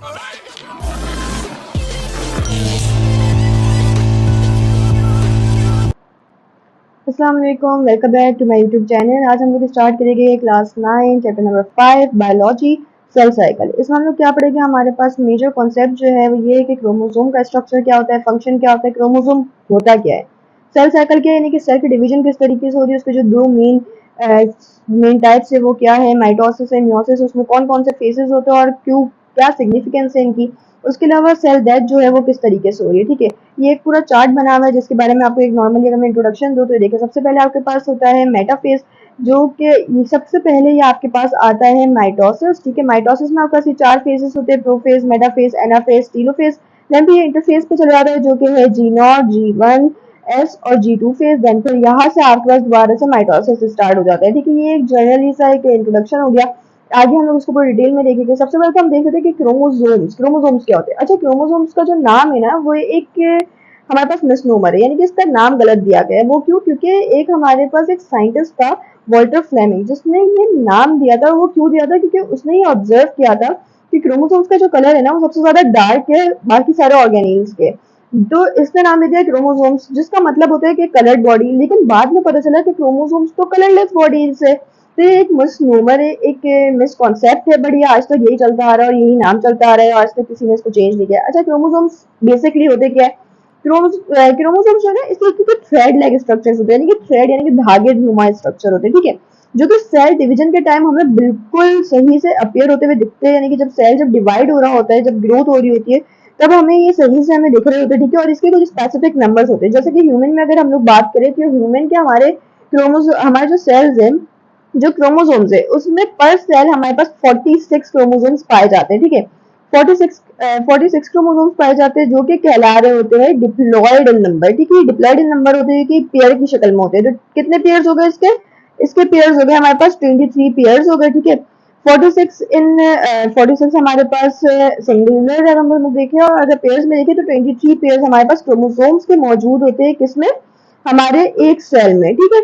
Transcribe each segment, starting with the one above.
अस्सलाम वालेकुम, welcome back to my YouTube channel. आज हम लोग स्टार्ट करेंगे class 9 chapter number 5 biology cell cycle. इसमें हम लोग क्या पढ़ेंगे, हमारे पास मेजर कॉन्सेप्ट जो है वो ये है कि क्रोमोसोम का स्ट्रक्चर क्या होता है, फंक्शन क्या होता है, क्रोमोसोम होता क्या है, सेल साइकिल क्या है यानी कि सेल की डिवीजन किस तरीके से हो रही है, उसके जो दो मेन टाइप्स है वो क्या है, माइटोसिस एंड मियोसिस, उसमें कौन कौन से फेजेस होते हैं और क्यों, क्या सिग्निफिकेंस है इनकी। उसके अलावा सेल डेथ जो है वो किस तरीके से हो रही है। ठीक है, ये एक पूरा चार्ट बना हुआ है जिसके बारे में आपको एक नॉर्मली अगर मैं इंट्रोडक्शन दूं तो देखिए, सबसे पहले आपके पास होता है मेटाफेज, जो कि सबसे पहले ये आपके पास आता है माइटोसिस। ठीक है, माइटोसिस में आपके पास ये चार फेजेस होते हैं, prophase, metaphase, anaphase, telophase. Then फिर ये इंटरफेज पे चला जाता है जो कि है G0, G1, S और G2 फेज। देन फिर यहाँ से आपके पास दोबारा से माइटोसिस स्टार्ट हो जाता है। ठीक है, ये एक जनरली सा एक इंट्रोडक्शन हो गया। आगे हम लोग इसको पूरी डिटेल में देखेंगे। सबसे पहले तो हम देख लेते हैं कि क्रोमोसोम्स क्रोमोसोम्स क्या होते हैं। अच्छा, क्रोमोसोम्स का जो नाम है ना वो एक हमारे पास मिसनोमर है, यानी कि इसका नाम गलत दिया गया है। वो क्यों? क्योंकि एक हमारे पास एक साइंटिस्ट था वॉल्टर फ्लेमिंग, जिसने ये नाम दिया था। वो क्यों दिया था? क्योंकि उसने ये ऑब्जर्व किया था कि क्रोमोसोम्स का जो कलर है ना वो सबसे ज्यादा डार्क है बाकी सारे ऑर्गेनिल्स के। तो इसने नाम दे दिया क्रोमोसोम्स, जिसका मतलब होता है कि कलर्ड बॉडी। लेकिन बाद में पता चला कि क्रोमोसोम्स तो कलरलेस बॉडीज है। तो ये एक मिसनोमर है, एक मिसकॉन्सेप्ट है, बट ये आज तक यही चलता आ रहा है और यही नाम चलता आ रहा है, आज तक किसी ने इसको चेंज नहीं किया। अच्छा, क्रोमोसोम्स बेसिकली होते क्या है? क्रोमोसोम्स जो है ना इस तरीके के थ्रेड लाइक स्ट्रक्चर्स होते हैं, यानी कि थ्रेड यानी कि धागे नुमा स्ट्रक्चर होते हैं। ठीक है, जो कि सेल डिवीजन के टाइम हमें बिल्कुल सही से अपीयर होते हुए दिखते हैं, यानी कि जब सेल जब डिवाइड हो रहा होता है, जब ग्रोथ हो रही होती है, तब हमें ये सही से हमें दिख रहे होते हैं। ठीक है, और इसके कुछ स्पेसिफिक नंबर्स होते हैं। जैसे कि ह्यूमन में अगर हम लोग बात करें तो ह्यूमन के हमारे जो सेल्स हैं, जो क्रोमोसोम्स है, उसमें पर सेल हमारे पास 46 क्रोमोसोम्स पाए जाते हैं। ठीक है, 46 क्रोमोसोम्स पाए जाते हैं जो कि कहला रहे होते हैं डिप्लॉयड नंबर। ठीक है, डिप्लॉयड नंबर होते हैं कि पेयर की शक्ल में होते हैं। तो कितने पेयर्स हो गए इसके? इसके पेयर्स हो गए हमारे पास 23 पेयर्स हो गए। ठीक है, 46 हमारे पास सिंगुलर अगर हम लोग देखें, और अगर पेयर्स में देखें तो 23 पेयर्स हमारे पास क्रोमोसोम्स के मौजूद होते हैं। किसमें? हमारे एक सेल में। ठीक है,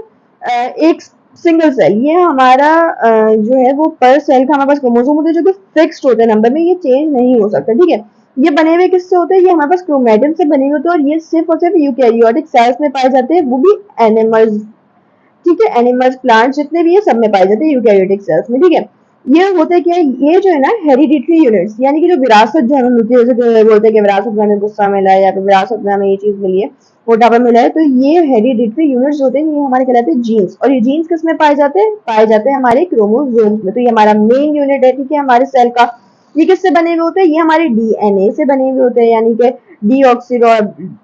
एक सिंगल सेल, ये हमारा जो है वो पर सेल का हमारे पास क्रोमोसोम होते हैं जो कि फिक्स्ड होते हैं नंबर में, ये चेंज नहीं हो सकता। ठीक है, ये बने हुए किससे होते हैं? ये हमारे पास क्रोमेटिन से बने हुए होते हैं, और ये सिर्फ और सिर्फ यूकैरियोटिक सेल्स में पाए जाते हैं, वो भी एनिमल्स। ठीक है, एनिमल्स, प्लांट्स जितने भी है सब में पाए जाते हैं यूकैरियोटिक सेल्स में। ठीक है, ये होते क्या है? ये जो है ना हेरिडिटरी यूनिट्स, यानी कि जो विरासत जो हमें मिलती है, जैसे कि बोलते हैं कि विरासत में हमें गुस्सा मिला है या फिर विरासत में हमें ये चीज मिली है, मोटापा मिला है, तो ये हेरिडिटरी यूनिट्स होते हैं, ये हमारे कहलाते हैं जीन्स। और ये जीन्स किस में पाए जाते हैं? पाए जाते हैं हमारे क्रोमोसोम्स में। तो ये हमारा मेन यूनिट है। ठीक है, हमारे सेल का। ये किससे बने हुए होते हैं? ये हमारे डीएनए से बने हुए होते हैं, यानी कि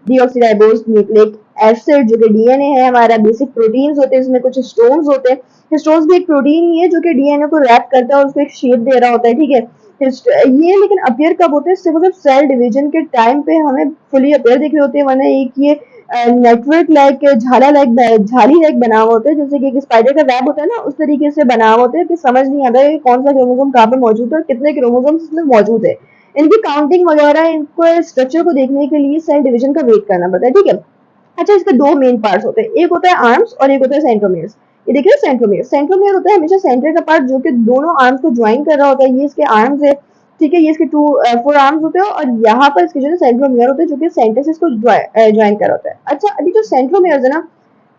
डीऑक्सीराइबोज न्यूक्लिक एसिड जो कि डीएनए है हमारा, बेसिक प्रोटीन्स होते हैं, इसमें कुछ हिस्टोन्स होते हैं। हिस्टोन्स भी एक प्रोटीन ही है जो कि डीएनए को रैप करता है और उसको एक शेप दे रहा होता है। ठीक है, ये लेकिन अपीयर कब होते हैं? सिर्फ सेल डिवीजन के टाइम पे हमें फुली अपीयर दिख रहे होते हैं, वरना एक ये नेटवर्क लाइक झाली लाइक बना हुआ होता है, जैसे कि एक स्पाइडर का वेब होता है ना, उस तरीके से बना हुआ होता है कि समझ नहीं आता है कि कौन सा क्रोमोसोम कहाँ पे मौजूद है और कितने क्रोमोसोम इसमें मौजूद है। इनकी काउंटिंग वगैरह, इनको स्ट्रक्चर को देखने के लिए सेल डिवीजन का वेट करना पड़ता है। ठीक है, अच्छा, इसके दो मेन पार्ट्स होते हैं, एक होता है आर्म्स और एक होता है सेंट्रोमियर्स। ये देखिए, सेंट्रोमियर होता है हमेशा सेंटर का पार्ट जो कि दोनों आर्म्स को ज्वाइन कर रहा होता है, ये इसके आर्म्स है। ठीक है, ये इसके फोर आर्म्स होते हैं, और यहाँ पर इसके जो सेंट्रोमियर होते हैं जो कि सेंटर से इसको ज्वाइन कर रहा होता है। अच्छा, अभी जो सेंट्रोमियर्स है ना,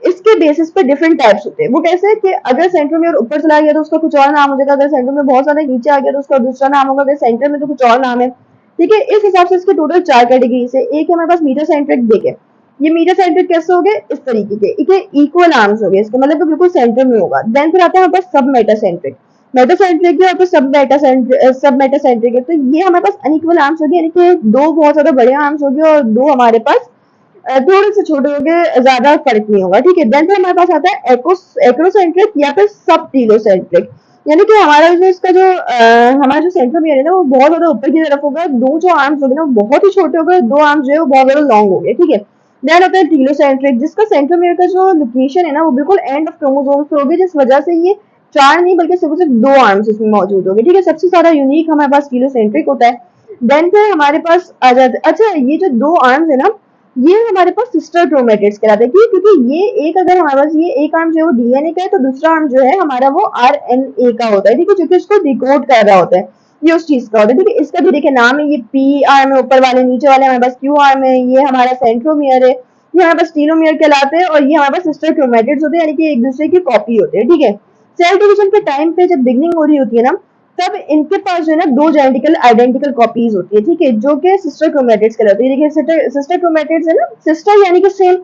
इसके बेसिस पे डिफरेंट टाइप्स होते हैं। वो कैसे है कि अगर सेंट्रोमियर ऊपर चला गया तो उसका कुछ और नाम हो जाएगा, अगर सेंट्रोमियर बहुत ज्यादा नीचे आ गया तो उसका दूसरा नाम होगा, अगर सेंटर में तो कुछ और नाम है। ठीक है, इस हिसाब से इसके टोटल 4 कैटेगरी है। एक है हमारे पास मीटर सेंट्रिक। देखे, ये मीटर सेंट्रिक कैसे हो गए? इस तरीके के, ठीक है, इक्वल आर्म्स हो गए इसके, मतलब कि बिल्कुल सेंटर में होगा। देन फिर आता है हमारे पास सब मेटासेंट्रिक। मेटासेंट्रिक है और फिर सब मेटासेंट्रिक है। तो ये हमारे पास अनइक्वल आर्म्स हो गए, यानी कि दो बहुत ज्यादा बड़े आर्म्स हो गए और दो हमारे पास थोड़े से छोटे हो गए, ज्यादा फर्क नहीं होगा। ठीक है, देन फिर हमारे पास आता है एक्रोसेंट्रिक या फिर सब टीलोसेंट्रिक, यानी कि हमारा जो इसका जो हमारा जो सेंट्रोमियर है ना वो बहुत ज्यादा ऊपर की तरफ होगा, दो जो आर्म्स हो गए ना वो बहुत ही छोटे हो गए, दो आर्म्स जो है वो बहुत ज्यादा लॉन्ग हो गए। ठीक है, देन होता है टीलोसेंट्रिक, जिसका सेंट्रोमियर का जो लोकेशन है ना वो बिल्कुल एंड ऑफ क्रोमोसोम्स पे होगी, जिस वजह से ये चार नहीं बल्कि सिर्फ सिर्फ दो आर्म्स इसमें मौजूद होंगे। ठीक है, सबसे ज्यादा यूनिक हमारे पास टीलोसेंट्रिक होता है। देन फिर हमारे पास आ जाता है, अच्छा, ये जो दो आर्म्स है ना ये हमारे पास सिस्टर क्रोमेटिड्स कहलाते हैं। क्यों? क्योंकि ये एक, अगर हमारे पास ये एक आर्म जो है वो डीएनए का है, तो दूसरा आर्म जो है हमारा वो आरएनए का होता है। ठीक है, क्योंकि इसको डिकोड कर रहा होता है। ये उस चीज का होता है, ठीक है। इसका भी देखिए नाम है, ये पी आर्म है ऊपर वाले, नीचे वाले हमारे पास क्यू आर्म है, ये हमारा सेंट्रोमियर है, ये हमारे पास टीलोमियर कहलाते हैं, और ये हमारे पास सिस्टर क्रोमेटिड्स होते हैं, यानी कि एक दूसरे की कॉपी होते हैं, ठीक है। सेल डिवीजन के टाइम पे जब बिगनिंग हो रही होती है ना, तब इनके पास जो है ना दो जेनेटिकल आइडेंटिकल कॉपीज होती है, ठीक है, जो कि सिस्टर क्रोमेटिड्स कहलाती है। देखिए सिस्टर क्रोमेटिड्स है ना, सिस्टर यानी कि सेम,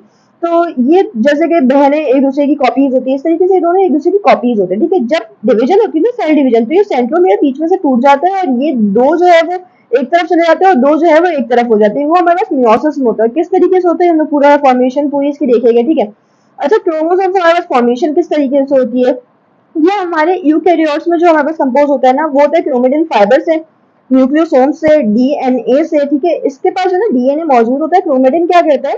तो ये जैसे कि बहनें एक दूसरे की कॉपीज होती है, इस तरीके से ये दोनों एक दूसरे की कॉपीज होते हैं, ठीक है। जब डिवीजन होती है ना, सेल डिवीजन, तो ये सेंट्रोमियर बीच में से टूट जाता है, और ये दो जो है वो एक तरफ चले जाते हैं, और दो जो है वो एक तरफ हो जाते हैं। वो हमारे पास मियोसिस में होता है। किस तरीके से होता है, हम लोग पूरा फॉर्मेशन पूरी इसकी देखेंगे, ठीक है। अच्छा, क्रोमोसोम हमारे पास फॉर्मेशन किस तरीके से होती है, ये हमारे यूकैरियोट्स में जो हमारे पास कंपोज होता है ना, वो होता है क्रोमेटिन फाइबर से, न्यूक्लियोसोम से, डीएनए से, ठीक है। इसके पास जो है ना डीएनए मौजूद होता है। क्रोमेटिन क्या करता है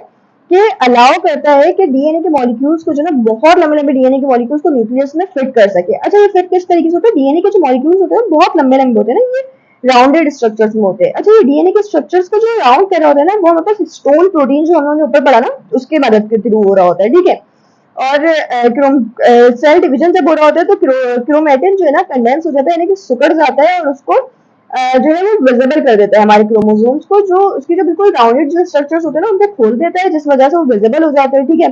कि अलाउ करता है कि डीएनए के मॉलिक्यूल्स को जो ना बहुत लंबे लंबे डीएनए के मॉलिक्यूल्स को न्यूक्लियस में फिट कर सके। अच्छा, ये फिट किस तरीके से होता है, डीएनए के जो मॉलिक्यूल्स होते हैं बहुत लंबे लंबे होते हैं ना, ये राउंडेड स्ट्रक्चर्स में होते हैं। अच्छा, ये डीएनए के स्ट्रक्चर्स को जो राउंड कर रहा होता है ना, वो हमारे पास स्टोन प्रोटीन जो हमने ऊपर पढ़ा ना, उसके मदद के थ्रू हो रहा होता है, ठीक है। और सेल डिवीजन जब हो रहा होता है तो क्रोमेटिन जो है ना कंडेंस हो जाता है, यानी कि सिकुड़ जाता है, और उसको जो है वो विजिबल कर देता है हमारे क्रोमोसोम्स को, जो उसकी जो बिल्कुल राउंडेड जो स्ट्रक्चर्स होते हैं ना, उनको खोल देता है, जिस वजह से वो विजिबल हो जाते हैं, ठीक है।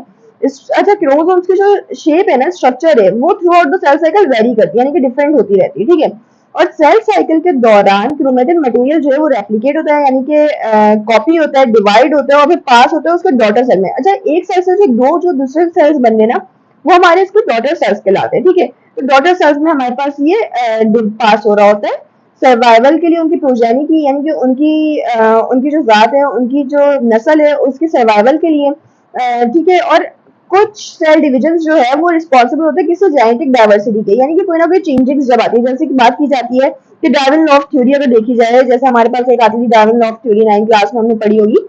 अच्छा, क्रोमोसोम्स की जो शेप है ना, स्ट्रक्चर है, वो throughout the cell cycle vary करती है, यानी कि डिफरेंट होती रहती है, ठीक है। और सेल साइकिल के दौरान क्रोमेटिन मटेरियल जो है वो रेप्लिकेट होता है, यानी कि कॉपी होता है, डिवाइड होता है, और फिर पास होता है उसके डॉटर सेल में। अच्छा, एक सेल से दो जो दूसरे सेल्स बन गए ना, वो हमारे इसके डॉटर सेल्स कहलाते हैं, ठीक है। तो डॉटर सेल्स में हमारे पास ये पास हो रहा होता है सर्वाइवल के लिए, उनकी प्रोजेनी की, यानी कि उनकी जो जात है, उनकी जो नस्ल है, उसकी सर्वाइवल के लिए, ठीक है। और कुछ सेल डिविजन जो है वो रिस्पॉन्सिबल होते हैं किसी जेनेटिक डाइवर्सिटी के, यानी कि कोई ना कोई चेंजेस जब आती है, जैसे कि बात की जाती है कि डार्विन लॉ ऑफ थ्योरी अगर देखी जाए, जैसे हमारे पास एक आती थी Darwin law of theory, 9th class में हमने पढ़ी होगी,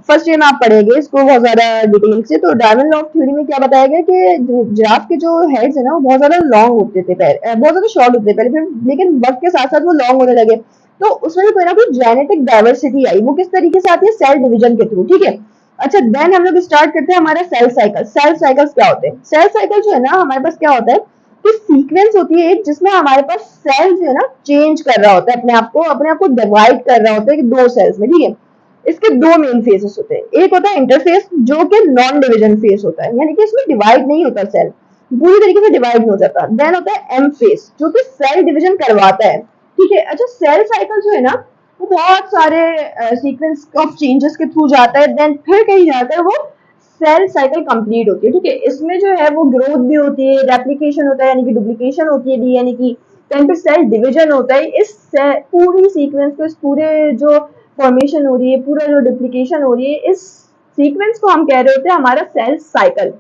फर्स्ट ईयर में आप पढ़ेंगे इसको बहुत ज्यादा डिटेल से। तो डार्विन लॉ ऑफ थ्योरी में क्या बताया गया कि जिराफ के जो हेड्स है ना, वो बहुत ज्यादा लॉन्ग होते थे पहले, बहुत ज्यादा शॉर्ट होते थे पहले, फिर लेकिन वक्त के साथ साथ वो लॉन्ग होने लगे। तो उसमें भी कोई ना कोई जेनेटिक डाइवर्सिटी आई, वो किस तरीके से आती है, सेल डिवीजन के थ्रू, ठीक है। अच्छा, देन हम लोग स्टार्ट करते हैं हमारा सेल साइकिल। सेल साइकिल्स क्या होते हैं, सेल साइकिल जो है ना हमारे पास क्या होता है कि सीक्वेंस होती है एक, जिसमें हमारे पास सेल जो है ना चेंज कर रहा होता है अपने आप को डिवाइड कर रहा होता है कि दो सेल्स में, ठीक है। इसके दो मेन फेजेस होते हैं, एक होता है इंटरफेस जो कि नॉन डिवीजन फेज होता है, यानी कि इसमें डिवाइड नहीं होता सेल, पूरी तरीके से डिवाइड नहीं हो जाता। देन होता है एम फेज जो कि सेल डिवीजन करवाता है, ठीक है। अच्छा, सेल साइकिल जो है ना वो बहुत सारे सीक्वेंस ऑफ चेंजेस के थ्रू जाता है, देन फिर कहीं जाता है वो सेल साइकिल कंप्लीट होती है, ठीक है। इसमें जो है वो ग्रोथ भी होती है, रेप्लिकेशन होता है, यानी कि डुप्लीकेशन होती है डीएनए की, देन फिर सेल डिवीजन होता है। इस पूरी सीक्वेंस को, इस पूरे जो फॉर्मेशन हो रही है, पूरा जो डुप्लीकेशन हो रही है, इस सीक्वेंस को हम कह रहे होते हैं हमारा सेल साइकिल,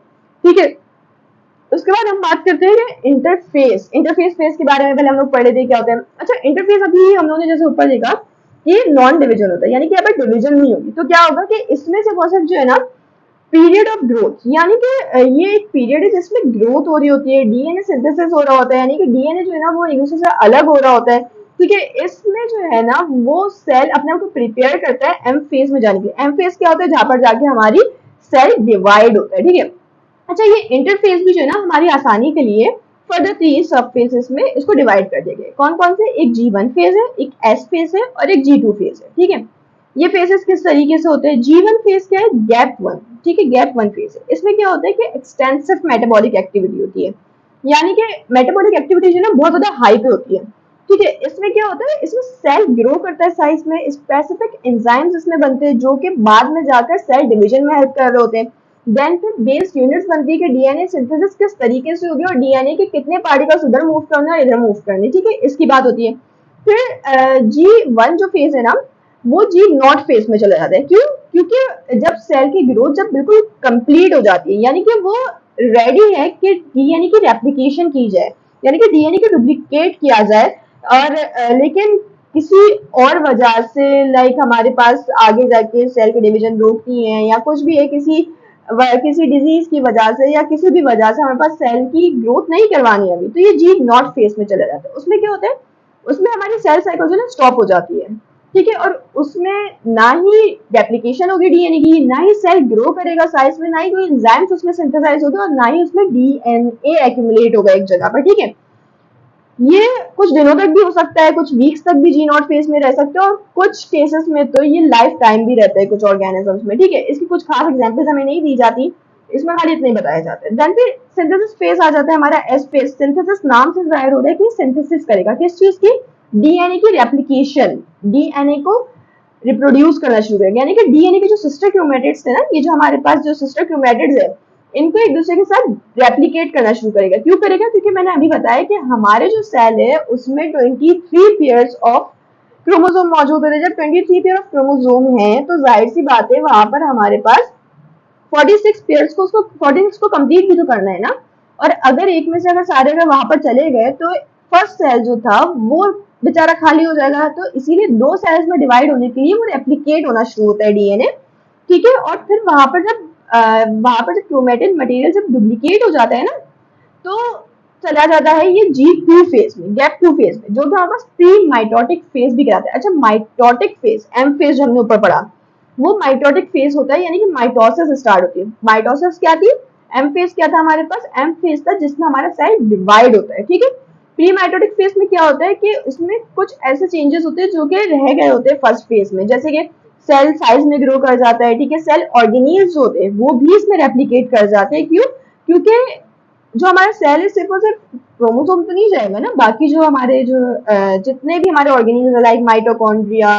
ठीक है। उसके बाद हम बात करते हैं इंटरफेस। इंटरफेस फेस के बारे में पहले हम लोग पढ़े थे क्या होता है। अच्छा, इंटरफेस अभी हम लोगों ने जैसे ऊपर देखा ये नॉन डिवीजन होता है, यानी कि यहाँ पर डिवीजन नहीं होगी। तो क्या होगा कि इसमें से कॉन्सेप्ट जो है ना पीरियड ऑफ ग्रोथ, यानी कि ये एक पीरियड है जिसमें ग्रोथ हो रही होती है, डीएनए सिंथेसिस हो रहा होता है, यानी कि डीएनए जो है ना वो एक दूसरे से अलग हो रहा होता है, ठीक है। इसमें जो है ना वो सेल अपने आप को प्रिपेयर करता है एम फेज में जाने के लिए। एम फेज क्या होता है, जहां पर जाके हमारी सेल डिवाइड होता है, ठीक है। अच्छा, ये इंटरफेस भी जो है ना हमारी आसानी के लिए फर्दर 3 सब फेजेस में इसको डिवाइड कर दिया गया। कौन कौन से, एक G1 फेज है, एक S फेज है, और एक G2 फेज है, ठीक है। ये फेजेस किस तरीके से होते हैं, G1 फेज क्या है, गैप 1, ठीक है, गैप 1 फेज है। इसमें क्या होता है कि एक्सटेंसिव मेटाबॉलिक एक्टिविटी होती है, यानी कि मेटाबॉलिक एक्टिविटी जो है ना बहुत ज्यादा हाई पे होती है, ठीक है। इसमें क्या होता है, इसमें सेल ग्रो करता है साइज में, स्पेसिफिक एंजाइम्स इसमें बनते हैं जो कि बाद में जाकर सेल डिवीजन में हेल्प कर रहे होते हैं। देन फिर बेस यूनिट्स बनती है कि डीएनए सिंथेसिस किस तरीके से होगी और डीएनए के कितने पार्टिकल्स उधर मूव करना और इधर मूव करने, ठीक है, इसकी बात होती है। फिर G1 जो फेज है ना वो जी नॉट फेज में चला जाता है। क्यों, क्योंकि जब सेल की ग्रोथ जब बिल्कुल कंप्लीट हो जाती है, यानी कि वो रेडी है कि डीएनए की रेप्लिकेशन की जाए, यानी कि डीएनए को डुप्लीकेट किया जाए, और लेकिन किसी और वजह से, लाइक हमारे पास आगे जाके सेल के डिवीजन रोकती है या कुछ भी है, किसी डिजीज की वजह से या किसी भी वजह से हमारे पास सेल की ग्रोथ नहीं करवानी है अभी, तो ये जी नॉट फेज में चला जाता है। उसमें क्या होता है, उसमें हमारी सेल साइकिल जो है स्टॉप हो जाती है, ठीक है। और उसमें ना ही रेप्लिकेशन होगी डीएनए की, ना ही सेल ग्रो करेगा साइज में, ना ही कोई एंजाइम्स उसमें सिंथेसाइज होगा, और ना ही उसमें डीएनए एक्यूमुलेट होगा एक जगह पर, ठीक है। ये कुछ दिनों तक भी हो सकता है, कुछ वीक्स तक भी जी नॉट फेज में रह सकते हैं, और कुछ केसेस में तो ये लाइफ टाइम भी रहता है कुछ ऑर्गेनिजम्स में, ठीक है। इसकी कुछ खास एग्जांपल्स हमें नहीं दी जाती, इसमें खाली इतना ही बताया जाता है। देन फिर सिंथेसिस फेज आ जाता है हमारा एस फेज। सिंथेसिस नाम से जाहिर हो रहा है कि सिंथेसिस करेगा किस चीज की, डीएनए की रेप्लिकेशन, डीएनए को रिप्रोड्यूस करना शुरू करेंगे, यानी कि डीएनए के जो सिस्टर क्रोमैटिड्स थे ना, ये जो हमारे पास जो सिस्टर क्रोमैटिड्स है, इनको एक दूसरे के साथ रेप्लिकेट करना शुरू करेगा। क्यों करेगा? क्योंकि मैंने अभी बताया कि हमारे जो सेल है उसमें 23 पेयर्स ऑफ क्रोमोसोम मौजूद होते हैं। जब 23 पेयर ऑफ क्रोमोसोम है तो जाहिर सी बात है वहां पर हमारे पास 46 पेयर्स को, उसको 46 को कंप्लीट भी तो करना है ना। और अगर एक में से अगर सारे अगर वहां पर चले गए तो फर्स्ट सेल जो था वो बेचारा खाली हो जाएगा। तो इसीलिए दो सेल्स में डिवाइड होने के लिए वो रेप्लिकेट होना शुरू होता है डीएनए, ठीक है। और फिर वहां पर जब क्रोमेटिन मटेरियल जब डुप्लीकेट हो जाता है ना, तो चला जाता है ये G2 फेज में, गैप 2 फेज में, जो कि हमारे पास प्री माइटोटिक फेज भी कहलाता है। अच्छा, माइटोटिक फेज, एम फेज जो हमने ऊपर पढ़ा, वो माइटोटिक फेज होता है, यानी कि माइटोसिस स्टार्ट होती है। माइटोसिस क्या थी, एम फेज क्या था हमारे पास, एम फेज था जिसमें हमारा सेल डिवाइड होता है, ठीक है। प्री माइटोटिक फेज में क्या होता है कि उसमें कुछ ऐसे चेंजेस होते हैं जो कि रह गए होते हैं फर्स्ट फेज में, जैसे कि सेल साइज में ग्रो कर जाता है, ठीक है। सेल ऑर्गेनील्स जो होते हैं वो भी इसमें रेप्लिकेट कर जाते हैं। क्यों? क्योंकि जो हमारा सेल है सिर्फ और सिर्फ क्रोमोसोम तो नहीं जाएगा ना, बाकी जो हमारे जो जितने भी हमारे ऑर्गेनिज्म लाइक माइटोकॉन्ड्रिया,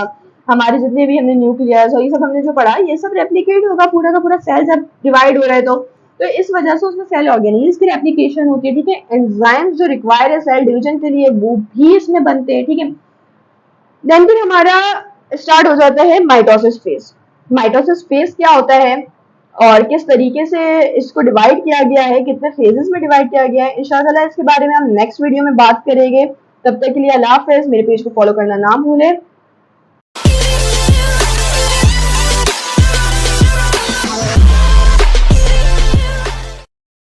हमारे जितने भी हमने न्यूक्लियस और ये सब हमने जो पढ़ा, ये सब रेप्लिकेट होगा पूरा का पूरा सेल जब डिवाइड हो रहा है। तो इस वजह से उसमें सेल ऑर्गेनिल्स की रेप्लिकेशन होती है, ठीक है। एंजाइम्स जो रिक्वायर है सेल डिवीजन के लिए वो भी इसमें बनते हैं, ठीक है। देन फिर हमारा स्टार्ट हो जाता है माइटोसिस फेज। माइटोसिस फेज क्या होता है और किस तरीके से इसको डिवाइड किया गया है, कितने फेजेस में डिवाइड किया गया है, इंशाल्लाह इसके बारे में हम नेक्स्ट वीडियो में बात करेंगे। तब तक के लिए अल्लाह हाफिज। मेरे पेज को फॉलो करना ना भूलें।